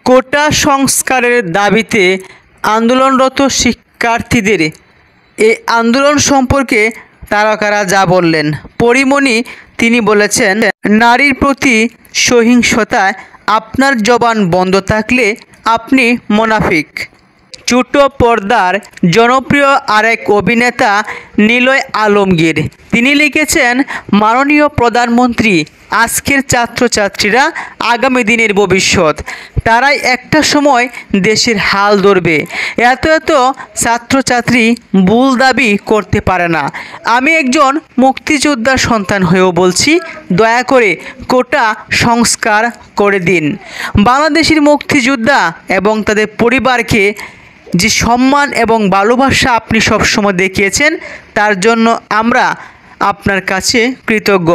কোটা সংস্কারের দাবিতে আন্দোলনরত শিক্ষার্থীদের এই আন্দোলন সম্পর্কে তারকারা যা বললেন। পরীমণি তিনি বলেছেন, নারীর প্রতি সহিংসতায় আপনার জবান বন্ধ থাকলে আপনি মুনাফিক। ছোট পর্দার জনপ্রিয় আরেক অভিনেতা নিলয় আলমগীর তিনি লিখেছেন, মাননীয় প্রধানমন্ত্রী, আজকের ছাত্রছাত্রীরা আগামী দিনের ভবিষ্যৎ। তারাই একটা সময় দেশের হাল ধরবে। এত ছাত্রছাত্রী ভুল দাবি করতে পারে না। আমি একজন মুক্তিযোদ্ধার সন্তান হয়েও বলছি, দয়া করে কোটা সংস্কার করে দিন। বাংলাদেশের মুক্তিযোদ্ধা এবং তাদের পরিবারকে যে সম্মান এবং ভালোবাসা আপনি সবসময় দেখিয়েছেন, তার জন্য আমরা আপনার কাছে কৃতজ্ঞ।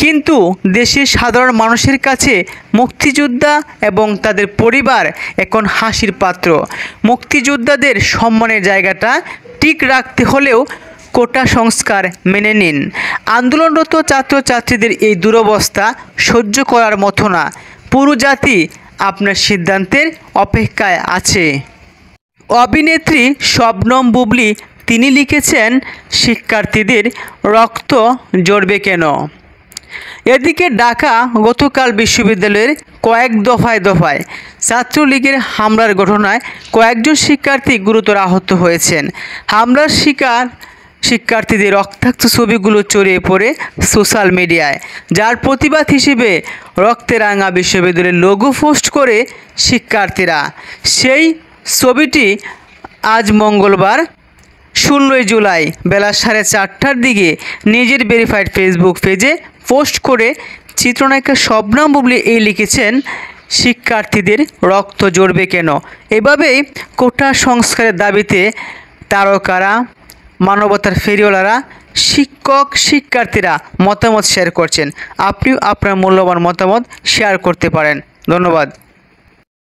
কিন্তু দেশের সাধারণ মানুষের কাছে মুক্তিযোদ্ধা এবং তাদের পরিবার এখন হাসির পাত্র। মুক্তিযোদ্ধাদের সম্মানের জায়গাটা ঠিক রাখতে হলেও কোটা সংস্কার মেনে নিন। আন্দোলনরত ছাত্রছাত্রীদের এই দুরবস্থা সহ্য করার মতো না। পুরো জাতি আপনার সিদ্ধান্তের অপেক্ষায় আছে। অভিনেত্রী শবনম বুবলী তিনি লিখেছেন, শিক্ষার্থীদের রক্ত ঝরবে কেন? এদিকে ঢাকা গতকাল বিশ্ববিদ্যালয়ের কয়েক দফায় ছাত্রলীগের হামলার ঘটনায় কয়েকজন শিক্ষার্থী গুরুতর আহত হয়েছেন। হামলার শিকার শিক্ষার্থীদের রক্তাক্ত ছবিগুলো ছড়িয়ে পড়ে সোশ্যাল মিডিয়ায়, যার প্রতিবাদ হিসেবে রক্তে রাঙা বিশ্ববিদ্যালয়ের লোগো পোস্ট করে শিক্ষার্থীরা। সেই ছবিটি আজ মঙ্গলবার 16 জুলাই বেলা 4:30টার দিকে নিজের ভেরিফাইড ফেসবুক পেজে পোস্ট করে চিত্রনায়িকা শবনম বুবলী এই লিখেছেন, শিক্ষার্থীদের রক্ত ঝরবে কেন? এভাবেই কোটা সংস্কারের দাবিতে তারকারা, মানবতার ফেরিওয়ালারা, শিক্ষক শিক্ষার্থীরা মতামত শেয়ার করছেন। আপনিও আপনার মূল্যবান মতামত শেয়ার করতে পারেন। ধন্যবাদ।